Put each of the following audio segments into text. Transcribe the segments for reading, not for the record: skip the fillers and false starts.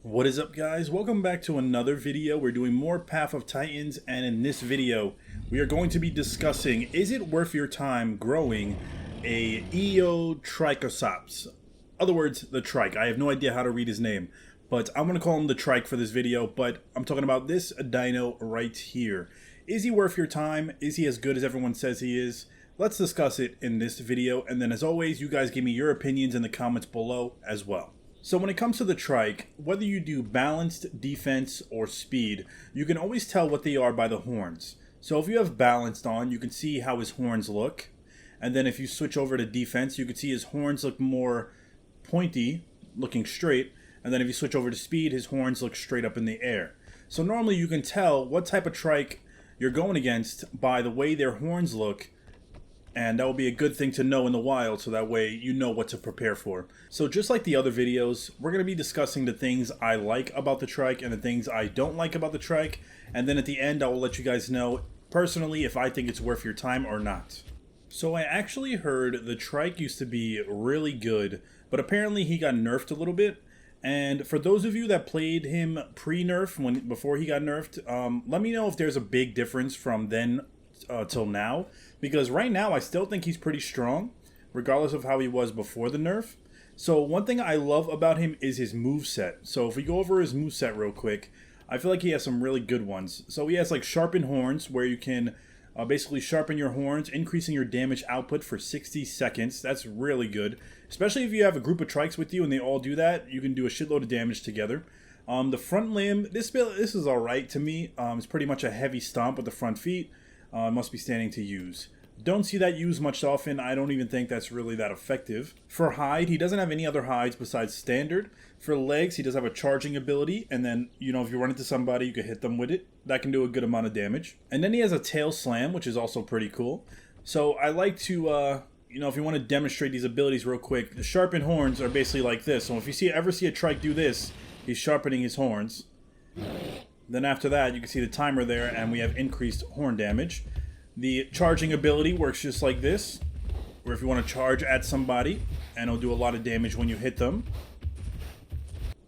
What is up, guys? Welcome back to another video. We're doing more Path of Titans, and in this video we are going to be discussing, is it worth your time growing a Tricosaps? Other words, the Trike. I have no idea how to read his name, but I'm going to call him the Trike for this video, but I'm talking about this dino right here. Is he worth your time? Is he as good as everyone says he is? Let's discuss it in this video, and then as always, you guys give me your opinions in the comments below as well. So when it comes to the Trike, whether you do balanced, defense, or speed, you can always tell what they are by the horns. So if you have balanced on, you can see how his horns look. And then if you switch over to defense, you can see his horns look more pointy, looking straight. And then if you switch over to speed, his horns look straight up in the air. So normally you can tell what type of Trike you're going against by the way their horns look. And that will be a good thing to know in the wild, so that way you know what to prepare for. So just like the other videos, we're going to be discussing the things I like about the Trike and the things I don't like about the Trike. And then at the end, I will let you guys know personally if I think it's worth your time or not. So I actually heard the Trike used to be really good, but apparently he got nerfed a little bit. And for those of you that played him pre-nerf, before he got nerfed, let me know if there's a big difference from then till now, because right now I still think he's pretty strong regardless of how he was before the nerf. So one thing I love about him is his moveset. So if we go over his moveset real quick, I feel like he has some really good ones. So he has like sharpened horns, where you can basically sharpen your horns, increasing your damage output for 60 seconds. That's really good, especially if you have a group of Trikes with you and they all do that. You can do a shitload of damage together. The front limb, this is alright to me. It's pretty much a heavy stomp with the front feet. Must be standing to use. Don't see that used much often. I don't even think that's really that effective. For hide, he doesn't have any other hides besides standard. For legs, he does have a charging ability, and then, you know, if you run into somebody, you can hit them with it. That can do a good amount of damage. And then he has a tail slam, which is also pretty cool. So I like to, you know, if you want to demonstrate these abilities real quick, the sharpened horns are basically like this. So if you ever see a Trike do this, he's sharpening his horns. Then after that, you can see the timer there, and we have increased horn damage. The charging ability works just like this, where if you want to charge at somebody, and it'll do a lot of damage when you hit them.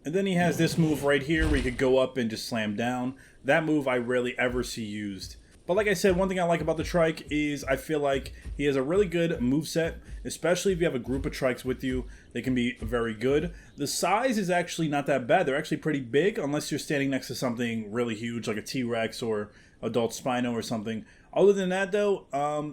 And then he has this move right here, where you could go up and just slam down. That move I rarely ever see used. But like I said, one thing I like about the Trike is I feel like he has a really good moveset, especially if you have a group of Trikes with you. They can be very good. The size is actually not that bad. They're actually pretty big, unless you're standing next to something really huge like a T-Rex or adult Spino or something. Other than that though,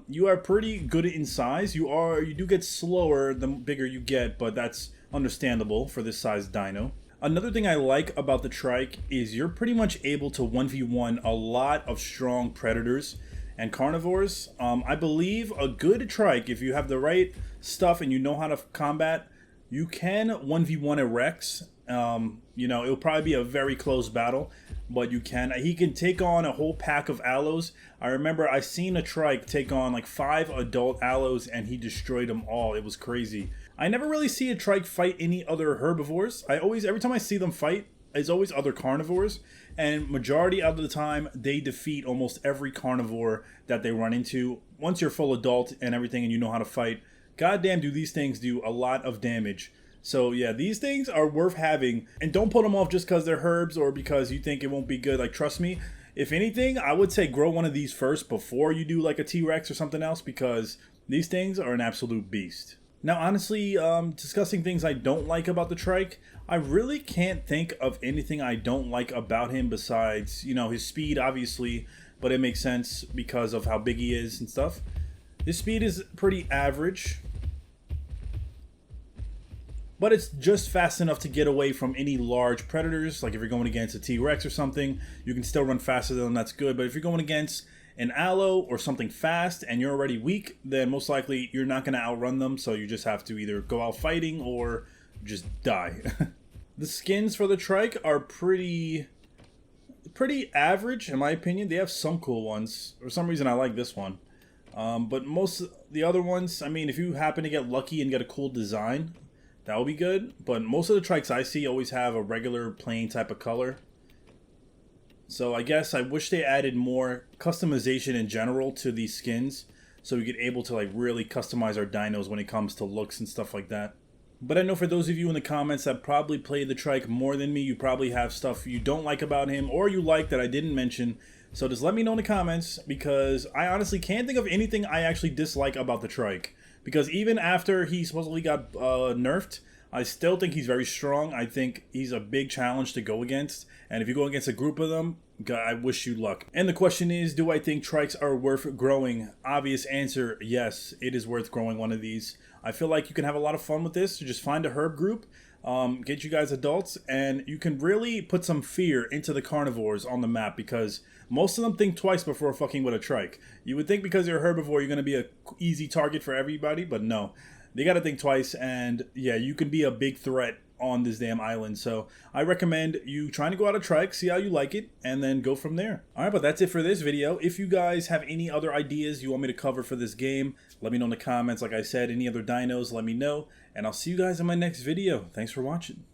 you are pretty good in size. You do get slower the bigger you get, but that's understandable for this size dino. Another thing I like about the Trike is you're pretty much able to 1v1 a lot of strong predators and carnivores. I believe a good Trike, if you have the right stuff and you know how to combat, you can 1v1 a Rex. You know, it'll probably be a very close battle, but he can take on a whole pack of allos. I remember I seen a Trike take on like 5 adult allos and he destroyed them all. It was crazy. I never really see a Trike fight any other herbivores. Every time I see them fight, it's always other carnivores, and majority of the time they defeat almost every carnivore that they run into. Once you're full adult and everything and you know how to fight, goddamn do these things do a lot of damage. So yeah, these things are worth having, and don't put them off just because they're herbs or because you think it won't be good. Like, trust me, if anything, I would say grow one of these first before you do like a T-Rex or something else, because these things are an absolute beast. Now, honestly, discussing things I don't like about the Trike, I really can't think of anything I don't like about him besides, you know, his speed, obviously, but it makes sense because of how big he is and stuff. His speed is pretty average, but it's just fast enough to get away from any large predators. Like if you're going against a T-Rex or something, you can still run faster than them, that's good. But if you're going against an allo or something fast and you're already weak, then most likely you're not going to outrun them, so you just have to either go out fighting or just die. The skins for the Trike are pretty average in my opinion. They have some cool ones. For some reason I like this one. But most of the other ones, I mean, if you happen to get lucky and get a cool design, that will be good. But most of the Trikes I see always have a regular plain type of color. So I guess I wish they added more customization in general to these skins, so we get able to like really customize our dinos when it comes to looks and stuff like that. But I know for those of you in the comments that probably play the Trike more than me, you probably have stuff you don't like about him or you like that I didn't mention. So just let me know in the comments, because I honestly can't think of anything I actually dislike about the Trike. Because even after he supposedly got nerfed, I still think he's very strong. I think he's a big challenge to go against. And if you go against a group of them, God, I wish you luck. And the question is, do I think Trikes are worth growing? Obvious answer, yes, it is worth growing one of these. I feel like you can have a lot of fun with this. So just find a herb group, get you guys adults, and you can really put some fear into the carnivores on the map, because most of them think twice before fucking with a Trike. You would think because you're a herbivore, you're going to be an easy target for everybody, but no. They got to think twice, and yeah, you can be a big threat on this damn island. So I recommend you trying to go out a Trike, see how you like it, and then go from there. Alright, but that's it for this video. If you guys have any other ideas you want me to cover for this game, let me know in the comments. Like I said, any other dinos, let me know, and I'll see you guys in my next video. Thanks for watching.